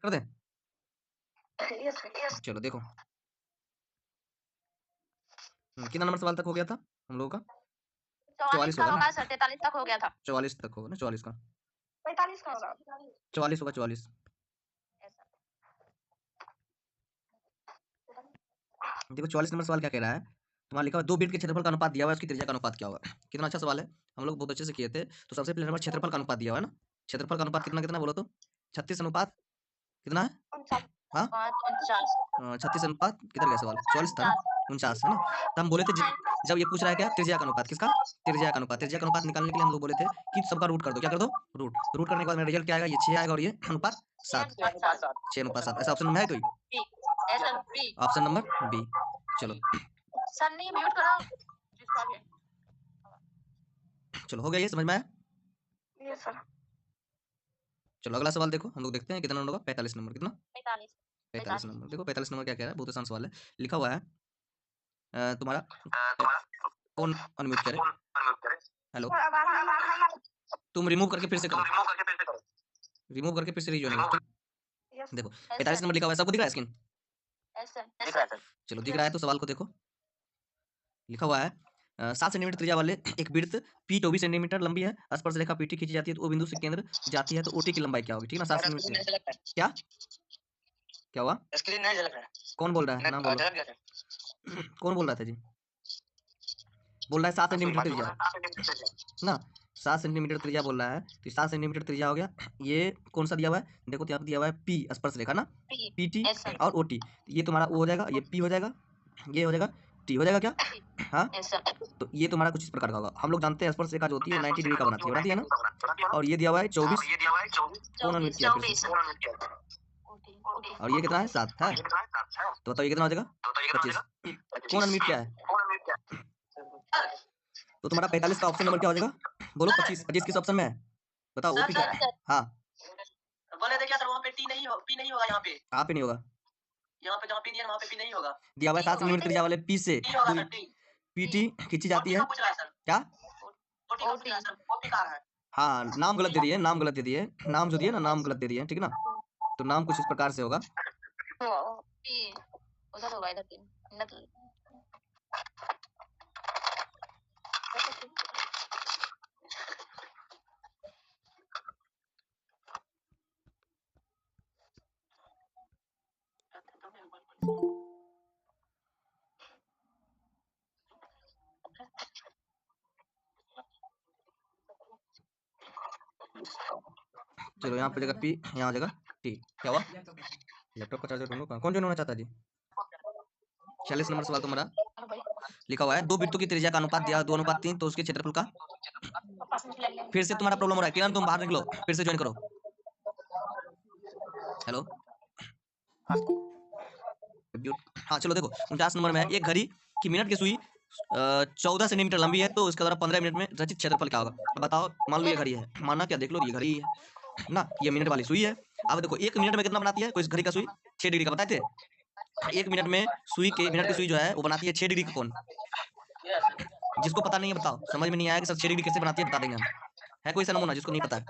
कर दें? चलो देखो कितना नंबर सवाल तक हो गया था हम लोगों का? 44 का होगा होगा ना? सर, 43 तक हो गया था। 44 तक होगा ना? 44 का 45 का होगा। 44 होगा 44। देखो 44 नंबर सवाल क्या कह रहा है, तुम्हारा लिखा हुआ 2 वृत्त के क्षेत्रफल का अनुपात दिया हुआ है, उसकी त्रिज्या का अनुपात क्या होगा? कितना अच्छा सवाल है, हम लोग बहुत अच्छे से किए थे। तो सबसे पहले नंबर क्षेत्रफल का अनुपात दिया हुआ है ना, क्षेत्रफल का अनुपात कितना कितना बोलो तो? 36 अनुपात कितना है? हाँ 36 अनुपात किधर गया सवाल? 44 था ना, 49 है ना। तो हम बोले थे जब ये पूछ रहा है क्या त्रिज्या का अनुपात, किसका? त्रिज्या का अनुपात। त्रिज्या का अनुपात निकालने के लिए हम लोग बोले थे कि सबका रूट कर दो। क्या कर दो? रूट। रूट करने के बाद मेरा रिजल्ट क्या आएगा? ये 6 आएगा और ये अनुपात 7, 6 अनुपात 7। ऐसा ऑप्शन में है कोई? Option number B. चलो सन्नी म्यूट करो। चलो हो गया, ये समझ में आया? Yes sir. चलो अगला सवाल देखो, हम लोग देखते हैं कितना नंबर होगा। 45 नंबर। कितना? 45 45 नंबर। देखो 45 नंबर क्या कह रहा है, बहुत आसान सवाल है। लिखा हुआ है तुम्हारा कौन अनम्यूट करे? हेलो, तुम रिमूव करके फिर से करो, रिमूव करके फिर से रीजॉइनिंग करो। देखो 45 नंबर लिखा हुआ है, सबको दिख रहा है स्क्रीन? चलो दिख रहा है तो सवाल को देखो। लिखा हुआ है 7 सेंटीमीटर त्रिज्या वाले एक वृत्त पी 24 सेंटीमीटर लंबी है, स्पर्श रेखा पीटी खींची जाती है तो ओ बिंदु से केंद्र जाती है, तो ओटी की लंबाई क्या होगी? ठीक है ना, 7 सेंटीमीटर। क्या क्या हुआ? स्क्रीन नहीं झलक रहा है। कौन बोल रहा है? नाम बोलो। कौन बोल रहा था जी? बोल रहा है 7 सेंटीमीटर त्रिज्या ना, 7 सेंटीमीटर त्रिज्या बोल रहा है, तो 7 सेंटीमीटर त्रिज्या हो गया। ये कौन सा दिया हुआ है? देखो यहाँ पे दिया हुआ है पी स्पर्श रेखा ना, पीटी और ओटी। ये तुम्हारा ओ हो जाएगा, ये पी हो जाएगा, ये हो जाएगा टी हो जाएगा क्या? हाँ, तो ये तुम्हारा कुछ इस प्रकार का होगा। हम लोग जानते हैं स्पर्श रेखा जो होती है 90 डिग्री का बनाती है ना। और ये दिया हुआ है 24 कौन अनमित किया फिर से, और ये कितना है? 7 है। तो बताओ ये कितना हो जाएगा? 25। कौन अनमित क्या है? तो तुम्हारा 45 का ऑप्शन नंबर क्या हो जाएगा? बोलो 25। 25 किस ऑप्शन में है बताओ? ओपी क्या? हाँ बोले थे क्या सर, वहाँ पे टी नहीं हो, पी नहीं होगा, यहाँ पे आप ही नहीं होगा, यहाँ पे जहाँ पी दिया वहाँ पे पी नहीं होगा। दिया हुआ है 7 सेंटीमीटर त्रिज्या वाले पी से पीटी खींची जाती है क्या? हाँ नाम गलत दे दिए, नाम गलत दे दिए, नाम जो दिए ना, नाम गलत दे दिए, ठीक है ना। तो नाम कुछ इस प्रकार से होगा। उधर होगा, इधर 3 चलो यहाँ पे जगह पी, यहाँ जगह टी। क्या हुआ? लैपटॉप का चार्जर ढूंढो कहाँ, कौन ढूंढना चाहता जी? 46 नंबर सवाल तुम्हारा लिखा हुआ है 2 वृत्तों की त्रिज्या का अनुपात दिया 2:3, तो उसके क्षेत्रफल का। फिर से तुम्हारा प्रॉब्लम हो रहा है किरण, तुम बाहर निकलो, फिर से ज्वाइन करो। हेलो हाँ चलो देखो 49 नंबर में एक घड़ी की मिनट की सुई 14 सेंटीमीटर लंबी है, तो इसके द्वारा 15 मिनट में रचित क्षेत्रफल क्या होगा? अब बताओ, मान लो ये घड़ी है, मानना क्या, देख लो ये घड़ी है ना, ये मिनट वाली सुई है। अब देखो 1 मिनट में कितना बनाती है कोई घड़ी का सुई? 6 डिग्री का, बताए थे। 1 मिनट में मिनट की सुई जो है वो बनाती है 6 डिग्री का कोण। जिसको पता नहीं है बताओ, समझ में नहीं आया कि सर 6 डिग्री कैसे बनाती है, बता देंगे हम। है कोई सा नमूना जिसको नहीं पता है?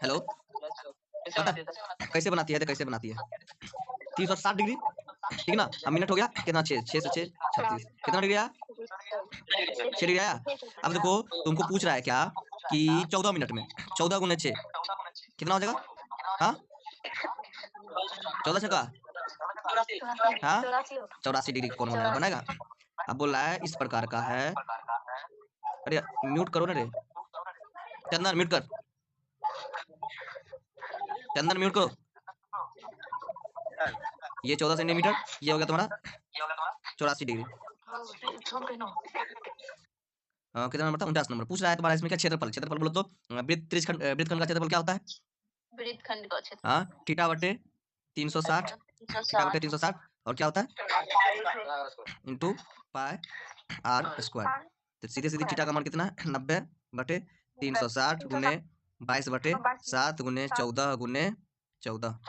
हेलो पता कैसे बनाती है? तो कैसे बनाती है? 360 डिग्री, ठीक है ना। अब मिनट हो गया कितना? 6 से 6 36, कितना डिग्री आया? 6 डिग्री आया। अब देखो तुमको पूछ रहा है क्या कि 14 मिनट में 14 गुने 6 कितना हो जाएगा? हाँ 14 छक्का, हाँ 84 डिग्री कौन बनेगा? अब बोल रहा है इस प्रकार का है। अरे म्यूट करो ना रे चंदन, म्यूट कर चंदन, म्यूट करो। ये 14 सेंटीमीटर, ये हो गया तुम्हारा 84 डिग्री। कितना नंबर था? 49 नंबर। पूछ रहा है तुम्हारा इसमें क्या क्षेत्रफल, क्षेत्रफल बोलो तो वृत्तखंड का क्षेत्रफल क्या होता है? वृत्तखंड का क्षेत्र हाँ थीटा बटे 360, थीटा बटे 360 और क्या होता है इंटू पाई आर स्क्वायर। तो सीधे सीधे थीटा का मान कितना है? 90 बटे 360 गुने 22 बटे 7 गुने 14 गुने 14।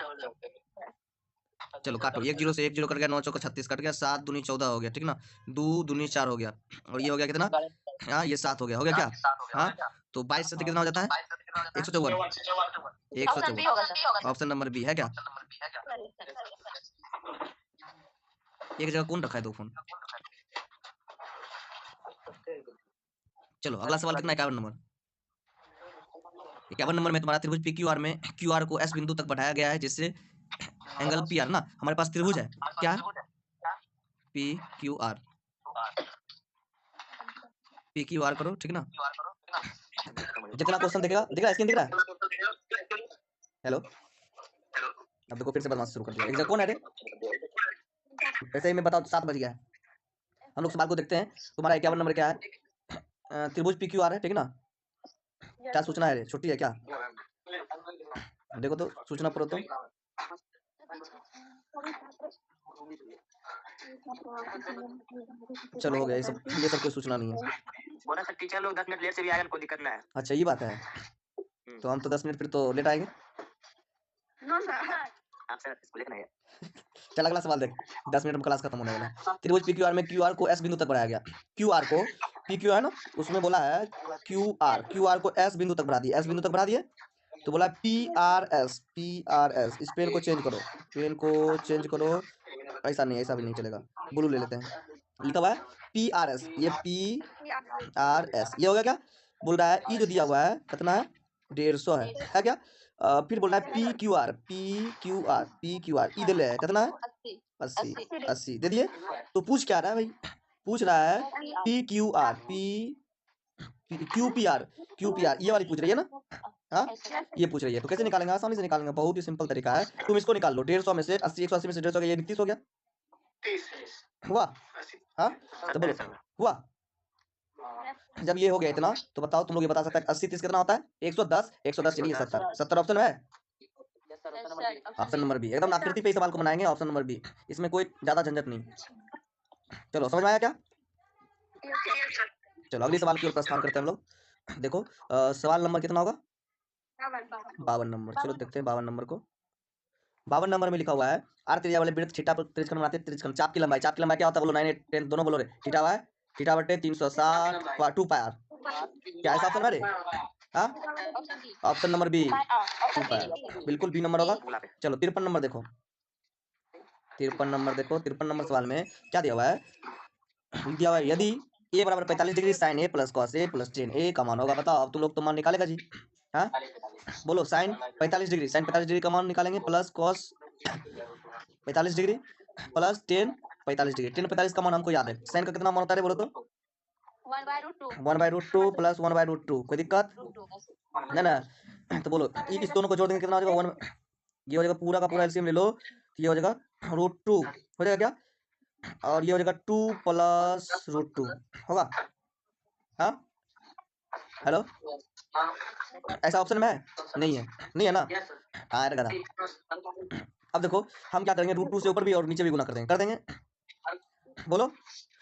चलो काटो, 1 0 से 1 0 कट गया, 9 चौका 36 कट गया, 7 दूनी 14 हो गया, ठीक ना। 2 दूनी 4 हो गया, और ये हो गया कितना? हाँ ये 7 हो गया क्या? हाँ तो 22 से कितना हो जाता है 154। ऑप्शन बी होगा सर। ऑप्शन नंबर बी है क्या? एक जगह कौन रखा है 2 फोन? चलो अगला सवाल कितना है 51 नंबर। 51 नंबर में तुम्हारा त्रिभुज PQR में QR को S बिंदु तक बढ़ाया गया है जिससे एंगल PR ना, हमारे पास त्रिभुज है क्या है? PQR करो ठीक ना। जितना क्वेश्चन दिख रहा स्क्रीन दिख रहा है? हेलो, अब देखो फिर से बदमाश शुरू कर दिया। एक जगह कौन है रे? वैसे ही मैं बताओ 7 बज गया है। हम लोग सवाल को देखते हैं। तुम्हारा 51 नंबर क्या है? त्रिभुज PQR है ठीक ना। क्या सूचना है रे? छुट्टी है क्या? देखो तो सूचना पढ़ो तो। चलो हो गया, ये सब कोई सूचना नहीं है। बोला सर टीचर लोग 10 मिनट लेट से भी आएगा, कोई दिक्कत ना है। अच्छा ये बात है, तो हम तो 10 मिनट फिर तो लेट आएंगे। आप सर इसको लिखना है। चल अगला सवाल देख, 10 मिनट में क्लास खत्म होने वाला है। त्रिभुज PQR में QR को S बिंदु तक बढ़ाया गया। QR को PQ है ना, उसमें बोला है QR को S बिंदु तक बढ़ा दिया। S बिंदु तक बढ़ा दिए तो बोला PRS। इस पेन को चेंज करो, ऐसा नहीं, ऐसा भी नहीं चलेगा, ब्लू ले लेते हैं। लिखा हुआ है PRS, ये PRS ये हो गया क्या? बोल रहा है ई जो दिया हुआ है कितना है? 150 है क्या? फिर बोल रहा है PQR ई दे ले कितना है? 80 दे दिए। तो पूछ क्या रहा है भाई? पूछ रहा है PQR QPR ये वाली पूछ रही है ना। हाँ ये पूछ रही है, तो कैसे निकालेंगे? आसानी से निकालेंगे, बहुत ही सिंपल तरीका है। तुम इसको निकाल लो, 150 में से 80, 180 में से 150 ये 30 हो गया। हुआ? हाँ तो बोलो हुआ? जब ये हो गया इतना तो बताओ तुम लोग ये बता सकते हैं 80 30 कितना होता है? 110 चलिए 70 ऑप्शन है। ऑप्शन नंबर बी एकदम आकृति पे सवाल को बनाएंगे। ऑप्शन नंबर बी, इसमें कोई ज्यादा झंझट नहीं। चलो समझ में आया क्या? चलो अगली सवाल की ओर प्रस्थान करते हैं हम लोग। देखो सवाल नंबर कितना होगा? 52 नंबर। चलो देखते हैं 52 नंबर को। 52 नंबर में लिखा हुआ है आर त्रिज्या वाले वृत्त थीटा पर त्रिज्यखंड बनाते हैं। त्रिज्यखंड चाप की लंबाई क्या होता है? बोलो 9 8 10 दोनों बोलो रे। थीटा है थीटा बटे 360 2 पाई आर। क्या ऐसा ऑप्शन है रे? हाँ option number B 2 pi r, बिल्कुल बी नंबर होगा। चलो 53 नंबर देखो, 53 नंबर सवाल में क्या दिया हुआ है? दिया हुआ है यदि a बराबर 45 degree sine a plus cos a plus ten a का मान होगा। बताओ अब तुम लोग तो मान निकालेगा जी। हाँ बोलो साइन 45 डिग्री का मान निकालेंगे, plus cos 45 degree plus ten 45 degree. Ten 45 का मान हमको याद है। साइन का कितना मान होता है बोलो तो? 1/√2 प्लस 1/√2। कोई दिक्कत ना? तो बोलो इस दोनों को जोड़ देंगे कितना हो जाएगा? 1 ये हो जाएगा, पूरा का पूरा एलसीएम ले लो तो ये हो जाएगा √2 हो जाएगा क्या? और ये हो जाएगा 2 प्लस √2 होगा। हाँ हेलो, ऐसा ऑप्शन में है? नहीं है ना? हाँ गधा। अब देखो हम क्या करेंगे, √2 से ऊपर भी और नीचे भी गुना कर देंगे बोलो।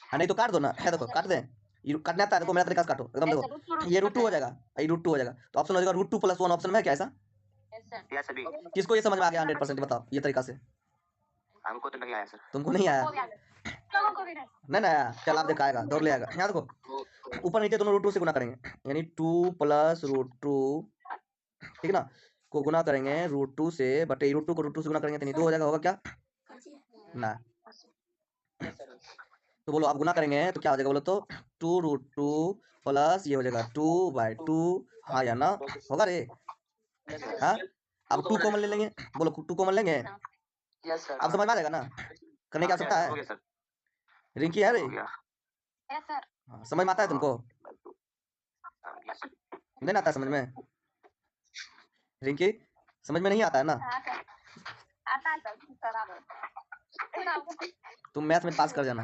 हाँ नहीं तो काट दो ना, है देखो काट दें, काटने आता है देखो, मेरा तरीका से काटो एकदम। देखो ये √2 हो जाएगा, ये √2 हो जाएगा, तो ऑप्शन हो जाएगा √2 + 1। ऑप्शन में है क्या ऐसा? किसको ये समझ में आ गया 100%? बताओ ये तरीका से। हमको तो नहीं आया सर। तुमको नहीं आया? नहीं ना आया, चल आप दिखाएगा, दौड़ ले आएगा। यहाँ देखो ऊपर नीचे दोनों √2 से गुना करेंगे, यानी 2 + √2 ठीक ना, को गुना करेंगे √2 से बटे √2 को √2 से गुना करेंगे तो 2 हो जाएगा। होगा क्या ना? तो बोलो आप गुना करेंगे तो क्या हो जाएगा बोलो तो? 2√2 प्लस ये हो जाएगा 2/2। हाँ या ना? होगा रे? हाँ अब 2 कॉमन ले लेंगे, बोलो 2 कॉमन लेंगे। अब समझ में आ जाएगा ना? करने की आवश्यकता है? रिंकी है रे? हाँ, समझ में आता है तुमको? नहीं आता समझ में? रिंकी समझ में नहीं आता है ना? तुम मैथ में पास कर जाना।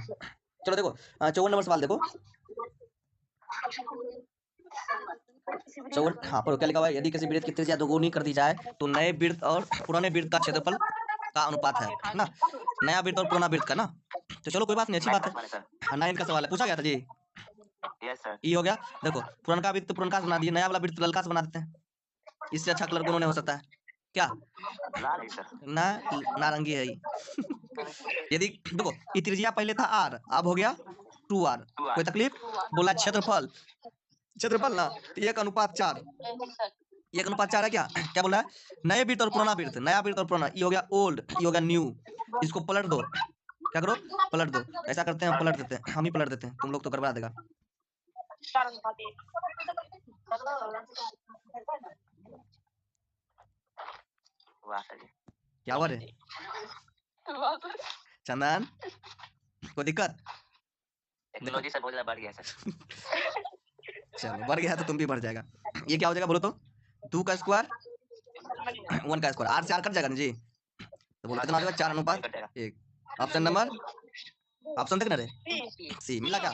चलो देखो 54 नंबर सवाल देखो। 54 हाँ पर क्या लिखा हुआ है? यदि किसी वृत्त की त्रिज्या दोगुनी कर दी जाए तो नए वृत्त और पुराने वृत्त का क्षेत्रफल का अनुपात है ना, नया वृत्त और पुराना वृत्त का ना। तो चलो कोई बात नहीं, अच्छी बात है। हाँ 9 का सवाल है, पूछा गया था जी। ये हो गया। देखो पुरनका वृत्त पुरनका से बना दिए, नया वाला वृत्त ललका से बना देते हैं। इससे अच्छा कलर दोनों ने हो सकता है क्या? ना नारंगी है यदि देखो ये त्रिज्या पहले था r, अब हो गया 2r। कोई तकलीफ? बोला क्षेत्रफल ना, तो 1:4। 1:4 है क्या? क्या बोल रहा है? नए वृत्त और पुराना वृत्त, नया वृत्त और पुराना, ये हो गया ओल्ड, ये हो गया न्यू। इसको पलट दो, क्या करो? पलट दो। ऐसा करते हैं, हम पलट देते हैं, हम ही पलट देते हैं, तुम लोग तो गड़बड़ा देगा। क्या हुआ रे चंदन, कोई दिक्कत? टेक्नोलॉजी से बहुत ज्यादा बढ़ गया सर। चलो बढ़ गया तो तुम भी बढ़ जाएगा। ये क्या हो जाएगा बोलो तो? 2 का स्क्वायर 1 का स्क्वायर, 8 से 8 कट जाएगा ना जी, तो बोलो कितना हो जाएगा? 4:1। ऑप्शन नंबर, ऑप्शन देखना रे, सी मिला क्या?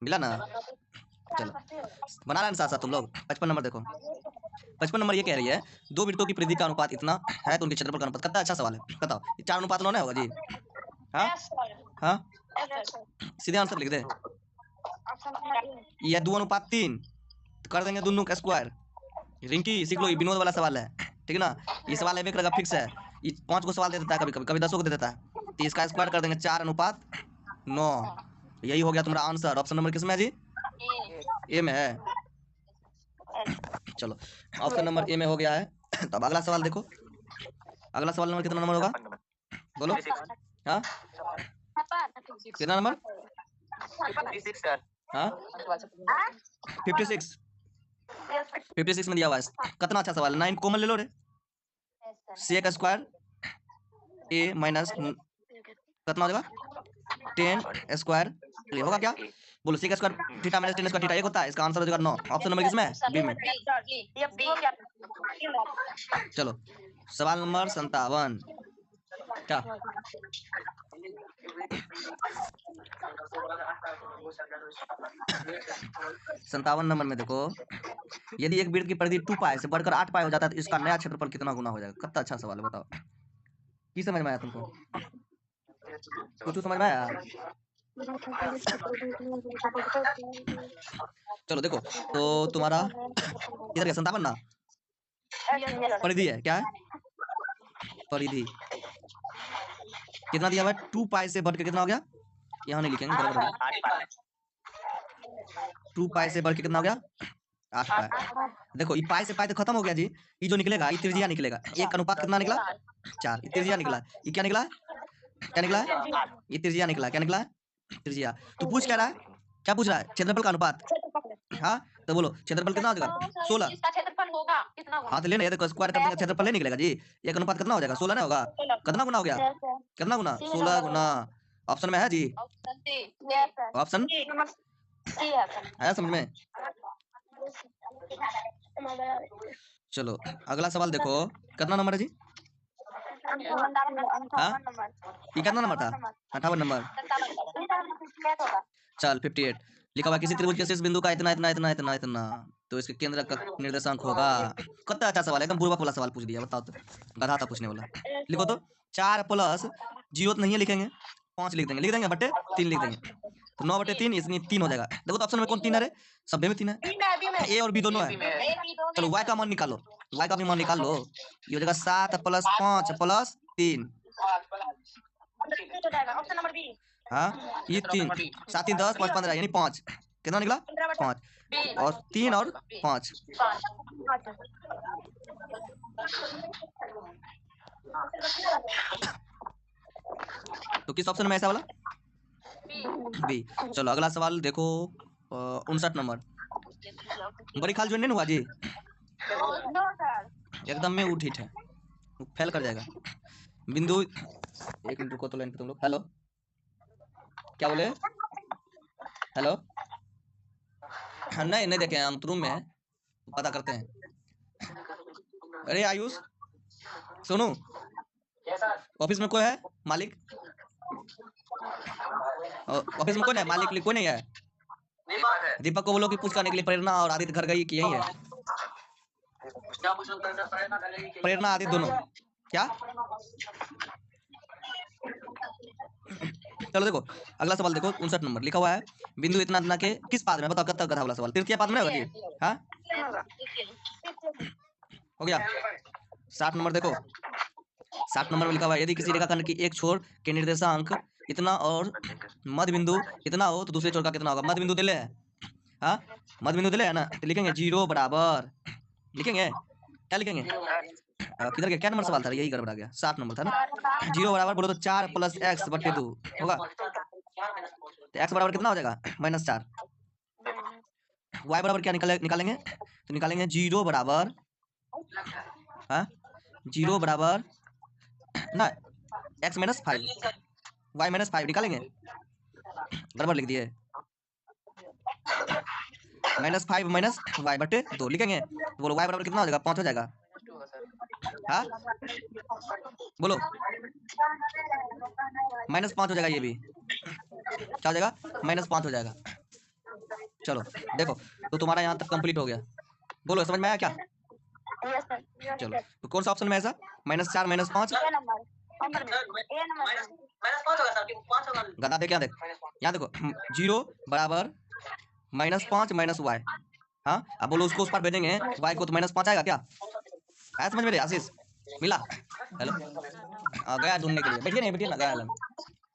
मिला ना? चलो बना रहे हैं साथ साथ तुम लोग। 55 नंबर देखो, 55 नंबर ये कह रही है दो वृत्तों की परिधि का अनुपात इतना है तो उनके क्षेत्रफल का अनुपात। कितना अच्छा सवाल है, बताओ 4:9 होगा जी? हाँ हाँ, सीधे आंसर लिख दे। ये 2:3 कर देंगे दोनों का स्क्वायर। रिंकी सीख लो, ये विनोद वाला सवाल है, ठीक है ना? ये सवाल है करेगा फिक्स है, ये 5 को सवाल दे देता है, कभी कभी कभी 10 को दे देता है, तो इसका स्क्वायर कर देंगे 4:9। यही हो गया तुम्हारा आंसर। ऑप्शन नंबर किसमें है जी? ए में है। चलो ऑप्शन नंबर ए में हो गया है। तो अब अगला सवाल देखो, अगला सवाल नंबर कितना नंबर होगा बोलो? हाँ कितना नंबर? हाँ 56, 56 में दिया हुआ है। कितना अच्छा सवाल है। 9 कॉमन ले लो रे, सी का स्क्वायर ए माइनस कितना हो जाएगा? 10 स्क्वायर, ये होगा क्या? बोलो सी का square theta minus 10 square theta 1 होता है, इसका आंसर हो जाएगा 9। ऑप्शन नंबर किसमें है? बी में। चलो सवाल नंबर 57 क्या? संतावन नंबर में देखो, यदि एक वृत्त की परिधि 2 पाई से बढ़कर 8 पाई हो जाता है तो इसका नया क्षेत्रफल कितना गुना हो जाएगा? कितना अच्छा सवाल है, बताओ की समझ में आया तुमको? कुछ समझ में आया? चलो देखो तो तुम्हारा इधर क्या 57 ना परिधि है, क्या है? परिधि कितना दिया हुआ है? 2 पाई से बढ़ के कितना हो गया? यहाँ नहीं लिखेंगे, बराबर हो गया। 2 पाई से बढ़ के कितना हो गया? 8 पाई। देखो ये पाई से पाई तो खत्म हो गया जी, ये जो निकलेगा ये त्रिज्या निकलेगा। एक अनुपात कितना निकला? 4। ये त्रिज्या निकला। ये क्या निकला? क्या निकला? ये त्रिज्या निकला। क्या निकला? त्रिज्या। तो पूछ क्या रहा है? क्या पूछ रहा है? क्षेत्रफल का अनुपात। हाँ तो बोलो क्षेत्रफल कितना हो जाएगा? 16। हाँ तो लेना, ये देखो स्क्वायर कर देंगे, क्षेत्रफल नहीं निकलेगा जी। एक अनुपात कितना हो जाएगा? 16 ना होगा? कितना गुना हो गया? कितना गुना? 16 गुना। ऑप्शन में है जी, ऑप्शन आया समझ में? चलो अगला सवाल देखो, कितना नंबर है जी? हाँ ये कितना नंबर था? 58 नंबर। चल 58 लिखा हुआ किसी त्रिभुज के शीर्ष बिंदु का इतना इतना इतना इतना इतना, तो इसके केंद्र का निर्देशांक होगा। कितना अच्छा सवाल है, एकदम बुर्बक वाला सवाल पूछ दिया, बताओ तो, गधा था पूछने वाला। लिखो तो 4 प्लस 0 तो नहीं है, लिखेंगे 5 लिख देंगे बटे 3 लिख देंगे, तो 9/3 इसमें 3 हो जाएगा। देखो तो ऑप्शन में कौन 3 है रे? सब में 3 है, ए और बी दोनों है। चलो y का मान निकालो, y का भी मान निकाल लो, ये हो जाएगा 7 + 5 + 3। हाँ ये 3 7 3 10 5 15 यानी 5, कितना निकला? 5 और 3 और 5। तो किस ऑप्शन में ऐसा वाला? बी। चलो अगला सवाल देखो 59 नंबर। बड़ी खाल जो नहीं हुआ जी, एकदम में उठ है, फेल कर जाएगा। बिंदु 1 मिनट रुको तो लाइन पे तुम लोग। हेलो क्या बोले? हेलो नहीं देखे हम तो रूम में है, पता करते हैं। अरे आयुष सुनो, ऑफिस में कोई है मालिक? ऑफिस में कौन है मालिक? कोई नहीं है? दीपक को बोलो कि पूछ करने के लिए प्रेरणा और आदित्य घर गई कि यही है? प्रेरणा आदित्य दोनों क्या? चलो देखो अगला सवाल देखो 59 नंबर लिखा हुआ है बिंदु इतना इतना के किस पाद में, बताओ कब तक गधा वाला सवाल? तृतीय पाद में होगा जी। हाँ हो गया। 60 नंबर देखो, 60 नंबर में लिखा हुआ है यदि किसी रेखाखंड की एक छोर के निर्देशांक इतना और मध्य बिंदु इतना हो तो दूसरे छोर का कितना होगा? मध्य बिंदु दे ले है, हाँ मध्य बिंदु दिले है ना, तो लिखेंगे 0 बराबर, लिखेंगे क्या लिखेंगे, किधर गया, क्या नंबर सवाल था, यही गड़बड़ा गया, 7 नंबर था ना। 0 बराबर बोलो तो 4 प्लस एक्स बटे 2 होगा, तो एक्स बराबर कितना हो जाएगा -4। वाई बराबर क्या निकालेंगे, तो निकालेंगे 0 बराबर, हाँ 0 बराबर ना x -5, y -5 निकालेंगे, गड़बड़ लिख दिए, -5 y बटे 2 लिखेंगे, तो बोलो y बराबर कितना हो जाएगा, 5 हो जाएगा, हाँ बोलो -5 हो जाएगा, ये भी क्या हो जाएगा, -5 हो जाएगा। चलो देखो, तो तुम्हारा यहाँ तक कंप्लीट हो गया, बोलो समझ में आया क्या, चलो तो कौन सा ऑप्शन में ऐसा, -4 -5, गधा देख यहाँ देख, यहाँ देखो 0 बराबर -5 -y, हाँ अब बोलो उसको उस पर भेजेंगे y को, तो -5 आएगा क्या, आया समझ में रे आशीष, मिला, हेलो गया ढूंढने के लिए, बैठिए नहीं बैठिए ना, गया,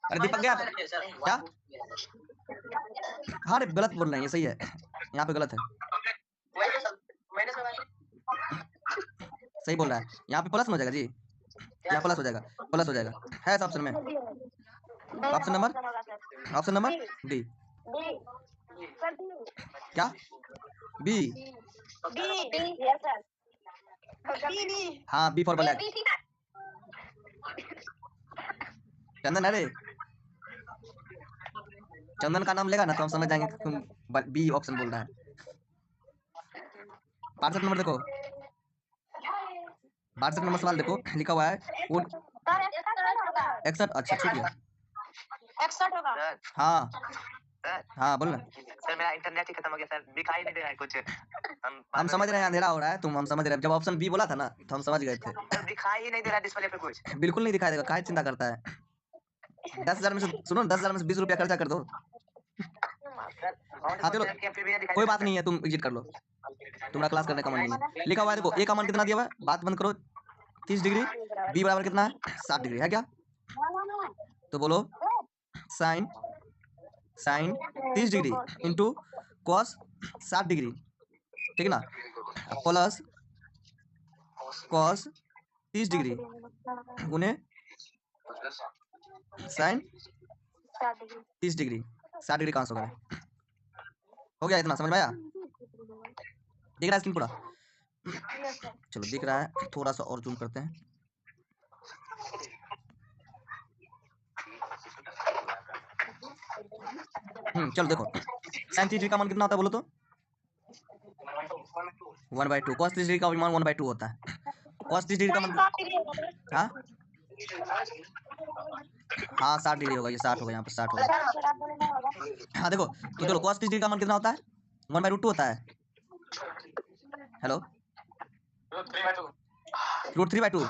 अरे दीपक गया क्या, हाँ रे गलत बोल रहे हैं, ये सही है, यहाँ पे गलत है, सही बोल रहा है, यहाँ पे प्लस में हो जाएगा जी, यहाँ प्लस हो जाएगा, प्लस हो जाएगा, है इस ऑप्शन में, ऑप्शन नंबर डी, क्या बी, हाँ बी फॉर ब्लैक, चंदन, अरे चंदन का नाम लेगा ना तो हम समझ जाएंगे कि तुम बी ऑप्शन बोल रहा है। 62 नंबर देखो, 62 नंबर सवाल देखो, लिखा हुआ है वो 61, अच्छा ठीक है, 61 होगा, हाँ हाँ बोल ना, सर मेरा इंटरनेट ही खत्म हो गया सर, दिखाई नहीं दे रहा है कुछ, हम समझ रहे हैं अंधेरा हो रहा है, हम समझ रहे हैं, जब ऑप्शन बी बोला था ना तो हम समझ गए थे, दिखाई ही नहीं दे रहा डिस्प्ले पे कुछ, बिल्कुल नहीं दिखाई देगा, काहे चिंता करता है, 10,000 में से सुनो, 10,000 में से 20 रुपया खर्चा कर दो, हाँ चलो कोई बात नहीं है, तुम एग्जिट कर लो, तुम्हारा क्लास करने का मन नहीं है, लिखा हुआ है देखो, ए का मान कितना दिया हुआ है, बात बंद करो, 30 डिग्री, बी बराबर कितना है 60 डिग्री है क्या, तो बोलो sine 30 degree into cos 60 degree, ठीक है ना, प्लस कॉस 30 डिग्री गुने साइन 30 डिग्री, 60 डिग्री कहाँ से होगा, हो गया, इतना समझ में आया, दिख रहा है स्क्रीन पूरा, चलो दिख रहा है, थोड़ा सा और जूम करते हैं, चलो देखो, साइन 30 डिग्री का मान कितना होता है बोलो तो 1/2, कॉस 30 डिग्री का मान 1/2 होता है, कॉस 30 डिग्री का मान, हाँ हाँ 60 डिग्री होगा, ये 60 होगा, यहाँ पर 60 होगा, हाँ देखो, तो चलो कॉस 30 डिग्री का मान कितना होता है 1/2 होता है, हेलो √3/2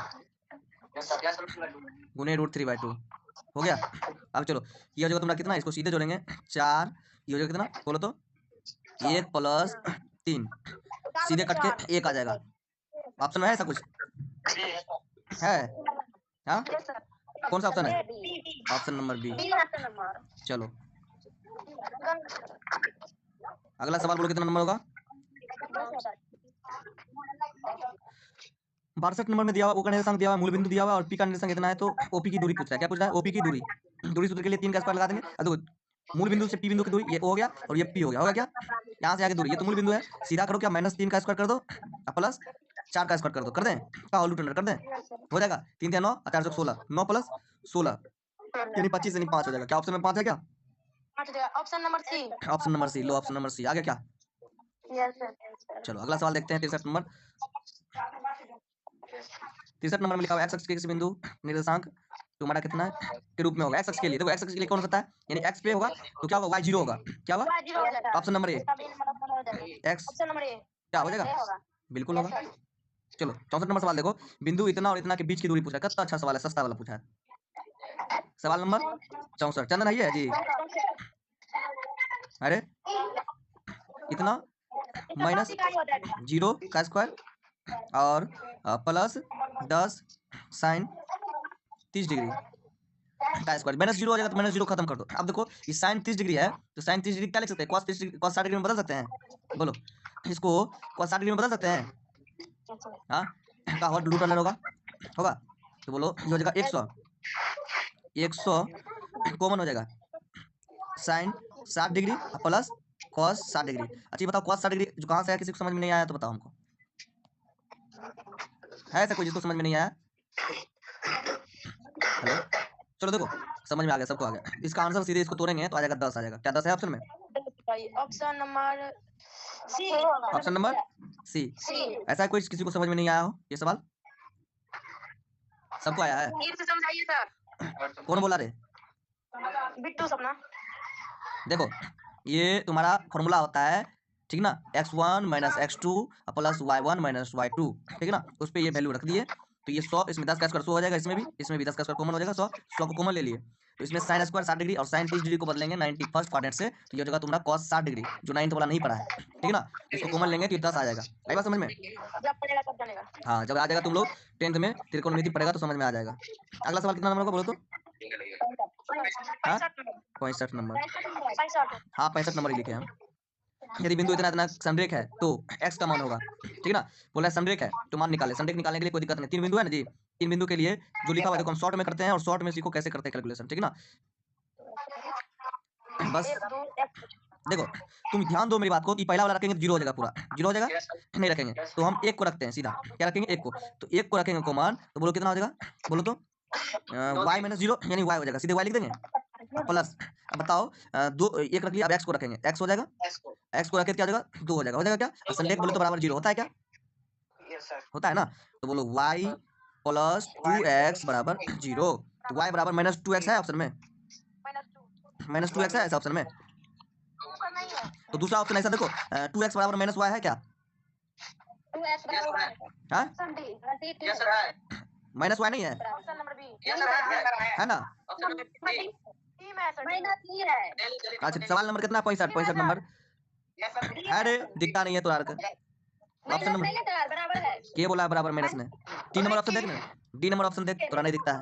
गुने √3/2 हो गया, अब चलो ये हो जाएगा तुम्हारा कितना, इसको सीधे जोड़ेंगे 4, ये हो जाएगा कितना बोलो तो 1 + 3, सीधे कट के 1 आ जाएगा, ऑप्शन में है ऐसा कुछ है, हाँ कौन सा ऑप्शन है, ऑप्शन नंबर बी, चलो अगला सवाल बोलो कितना नंबर होगा, 62 नंबर में दिया हुआ ओ का निर्देशांक दिया हुआ, मूल बिंदु दिया हुआ और पी का निर्देशांक इतना है, तो ओपी की दूरी पूछ रहा है, क्या पूछ रहा है, ओपी की दूरी, दूरी सूत्र के लिए 3 का स्क्वायर लगा देंगे, देखो मूल बिंदु से पी बिंदु की दूरी ये ओ हो गया और ये पी हो गया, होगा क्या, यहाँ से आगे दूरी, ये तो मूल बिंदु है, सीधा करो क्या -3 का स्क्वायर कर दो प्लस 4 का स्क्वायर कर दो, कर दें का होल रूट अंडर कर दें, हो जाएगा 3 × 9 = 4 × 16, 9 + 16 यानी 25 यानी 5 हो जाएगा, क्या ऑप्शन में 5 है क्या, option number C, option number C, लो ऑप्शन नंबर सी आ गया क्या, चलो अगला सवाल देखते हैं, 63 नंबर, 63 नंबर में लिखा हुआ x अक्ष के किसी बिंदु निर्देशांक तुम्हारा कितना है के रूप में होगा, x अक्ष के लिए, देखो x अक्ष के लिए कौन होता है, यानी x पे होगा तो क्या होगा y 0 होगा, क्या होगा, ऑप्शन नंबर ए x क्या हो जाएगा, बिल्कुल होगा, चलो 64 नंबर सवाल देखो, बिंदु इतना और इतना के बीच की दूरी पूछा है, कितना अच्छा सवाल है, सस्ता वाला पूछा है, सवाल नंबर 64, चंदन है जी, अरे इतना -0 का स्क्वायर और प्लस 10 साइन 30 डिग्री, का स्क्वायर माइनस 0 हो जाएगा तो माइनस 0 खत्म कर दो। अब देखो ये साइन 30 डिग्री है तो साइन 30 डिग्री क्या लिख सकते हैं, cos 30 डिग्री cos 60 डिग्री में बदल सकते हैं, बोलो इसको cos 60 डिग्री में बदल सकते हैं। हाँ का हॉट रूट अंडर होगा होगा तो बोलो ये हो जाएगा 100 कॉमन हो जाएगा sine 60 degree plus cos 60 degree. अच्छा ये बताओ cos 60 डिग्री जो कहाँ से है, किसी को समझ में नहीं आया तो बताओ हमको, है ऐसा कोई जिसको समझ में नहीं आया? हेलो चलो देखो समझ में आ गया, सबको आ गया। इसका आंसर सीधे इसको तोड़ेंगे तो आ जाएगा 10 आ जाएगा। क्या 10 है ऑप्शन में? Option number C. Option number C. ऐसा है कोई किसी को समझ में नहीं आया हो ये सवाल? सबको आया है? फिर से समझाइए सर। कौन बोला रे? बिट्टू सपना। देखो ये तुम्हारा फॉर्मूला होता है ठीक ना, x1 minus x2 plus y1 minus y2 ठीक है ना, उस पर ये वैल्यू रख दिए तो ये 100 इसमें 10 का स्क्वायर 100 हो जाएगा, इसमें भी 10 का स्क्वायर कॉमन हो जाएगा 100 को कॉमन ले लिए तो इसमें साइन स्क्वायर 60 डिग्री और साइन 30 डिग्री को बदलेंगे 91st क्वाड्रेंट से तो ये हो जाएगा तुम्हारा cos 60 डिग्री जो 9th वाला नहीं पढ़ा है ठीक है ना, इसको कॉमन लेंगे तो ये 10 आ जाएगा। आई बात समझ में? जब पढ़ेगा तब जानेगा। हाँ जब आ जाएगा तुम लोग 10th में त्रिकोणमिति पढ़ेगा तो समझ में आ जाएगा। अगला सवाल कितना नंबर का बोलो तो? हाँ 65 नंबर। 65। हाँ 65 नंबर ही लिखे हम। यदि बिंदु इतना इतना संरेख है तो x का मान होगा ठीक है ना, बोला संरेख है तो मान निकाले, संरेख निकालने के लिए कोई दिक्कत नहीं, 3 बिंदु है ना जी, 3 बिंदु के लिए जो लिखा हुआ है देखो हम शॉर्ट में करते हैं और शॉर्ट में सीखो कैसे करते हैं कैलकुलेशन ठीक है ना। बस देखो तुम ध्यान दो मेरी बात को कि पहला वाला रखेंगे तो 0 हो जाएगा, पूरा 0 हो जाएगा, नहीं रखेंगे तो हम 1 को रखते हैं सीधा, क्या रखेंगे 1 को, तो 1 को रखेंगे कॉमन तो बोलो कितना हो जाएगा, बोलो तो y माइनस 0 यानी y हो जाएगा, सीधे y लिख देंगे प्लस। अब बताओ दो 1 रख लिया, अब x को रखेंगे, x हो जाएगा, x को रखे क्या हो जाएगा 2 हो जाएगा, हो जाएगा क्या, संरेख बोलो तो बराबर 0 होता है क्या, होता है ना, तो बोलो y प्लस 2x बराबर 0, तो y बराबर माइनस 2x है ऑप्शन में, माइनस 2x है ऐसा ऑप्शन में, तो दूसरा ऑप्शन ऐसा देखो 2x बराबर माइनस y है क्या, हाँ माइनस y नहीं है, ऑप्शन नंबर बी है ना। अच्छा सवाल नंबर कितना, 65 नंबर, अरे दिखता नहीं है तो ऑप्शन नंबर के बोला बराबर माइनस में, 3 नंबर ऑप्शन देख ना, डी नंबर ऑप्शन देख थोड़ा नहीं दिखता है।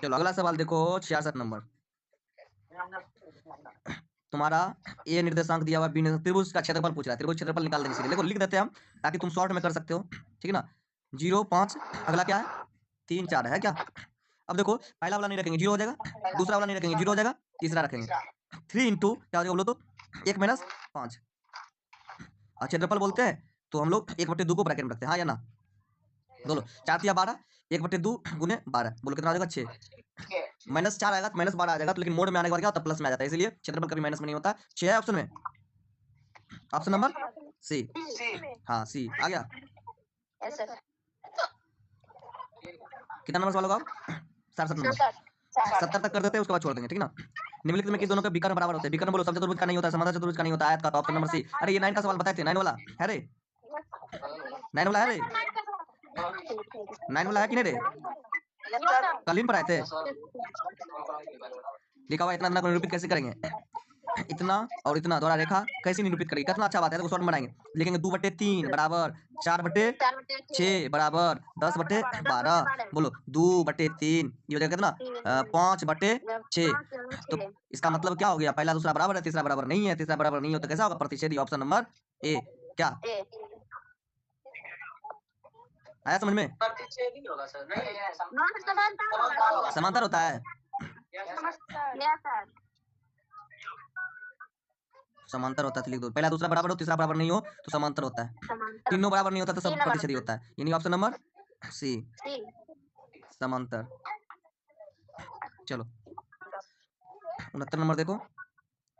चलो अगला सवाल देखो 66 नंबर, तुम्हारा ए निर्देशांक दिया हुआ, बी निर्देशांक, त्रिभुज का क्षेत्रफल पूछ रहा है, त्रिभुज क्षेत्रफल निकाल देंगे, देखो लिख देते हैं हम ताकि तुम शॉर्ट में कर सकते हो ठीक है ना। 0 5 अगला क्या है 3 4 है क्या। अब देखो पहला वाला नहीं रखेंगे 0 हो जाएगा, दूसरा वाला नहीं रखेंगे 0 हो जाएगा, तीसरा रखेंगे 3 इंटू क्या हो जाएगा बोलो तो 1 माइनस 5, और क्षेत्रफल बोलते हैं तो हम लोग 1/2 को ब्रैकेट में रखते हैं, हाँ या ना, बोलो 4 या 12, 1/2 गुने 12 बोलो कितना आ जाएगा 6, माइनस 4 आएगा तो माइनस 12 आ जाएगा, तो लेकिन मोड में आने के बाद क्या होता है प्लस में आ जाता है, इसलिए क्षेत्रफल कभी माइनस में नहीं होता। 6 है ऑप्शन में, ऑप्शन नंबर सी, हाँ सी आ गया। कितना नंबर सवाल होगा 67 नंबर, 70 तक कर देते हैं उसके बाद छोड़ देंगे ठीक है ना। निम्नलिखित में किस दोनों के विकर्ण बराबर होते हैं, विकर्ण बोलो समचतुर्भुज का नहीं होता, समांतर चतुर्भुज का नहीं होता, आयत का, तो ऑप्शन नंबर सी। अरे ये 9 का सवाल बताए थे, 9 वाला है रे, 9 वाला है रे, 9 वाला है कि नहीं रे, कल ही पर आए थे, लिखा हुआ इतना इतना को निरूपित कैसे करेंगे, इतना और इतना द्वारा रेखा कैसे निरूपित करेंगे, कितना अच्छा बात है, तो शॉर्ट में बनाएंगे, लिखेंगे 2/3 बराबर 4/6 बराबर 10/12, बोलो 2/3 ये हो जाएगा कितना 5/6, तो इसका मतलब क्या हो गया, पहला दूसरा बराबर है, तीसरा बराबर नहीं है, तीसरा बराबर नहीं हो तो कैसा होगा प्रतिच्छेदी, ऑप्शन नंबर ए। क्या आया समझ में, समांतर होता है, समांतर होता है तो लिख दो, पहला दूसरा बराबर हो तीसरा बराबर नहीं हो तो समांतर होता है, तीनों बराबर नहीं होता तो सब प्रतिच्छेदी होता है, यानी ऑप्शन नंबर सी समांतर। चलो 69 नंबर देखो,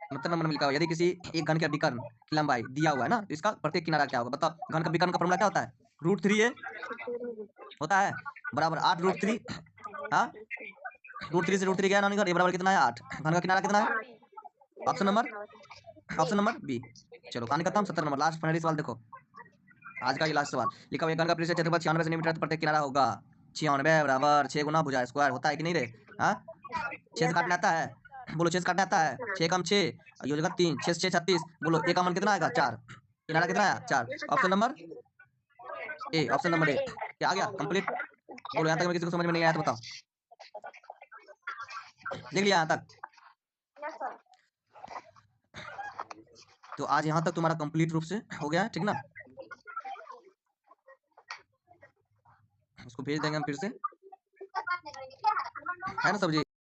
69 नंबर में लिखा हुआ यदि किसी एक घन के विकर्ण की लंबाई दिया हुआ है ना, तो इसका प्रत्येक किनारा क्या होगा, बताओ घन का विकर्ण का फॉर्मूला क्या होता है, √3a होता है बराबर 8√3, हाँ √3 से √3 गया ना निकल, ये बराबर कितना है 8, घन का किनारा कितना है, ऑप्शन नंबर बी। चलो कहानी करता हूँ 70 नंबर लास्ट फाइनली सवाल देखो, आज का ये लास्ट सवाल, लिखा हुआ घन का पृष्ठ क्षेत्रफल 96 सेंटीमीटर प्रत्येक किनारा होगा, 96 बराबर 6 गुना भुजा स्क्वायर होता है कि नहीं रे, हाँ 6 से काटने आता है, बोलो 6 से काटने आता है, 6 कम 6 ये हो जाएगा 3, 6 से 6 36, बोलो एक का मान कितना आएगा 4, किनारा कितना है 4, option number A, option number A. क्या आ गया कंप्लीट? बोलो यहाँ तक में किसी को समझ में नहीं आया तो बताओ। देख लिया यहाँ तक? Yes sir. तो आज यहाँ तक तुम्हारा कंप्लीट रूप से हो गया है, ठीक ना? इसको भेज देंगे हम फिर से, है ना सब्जी?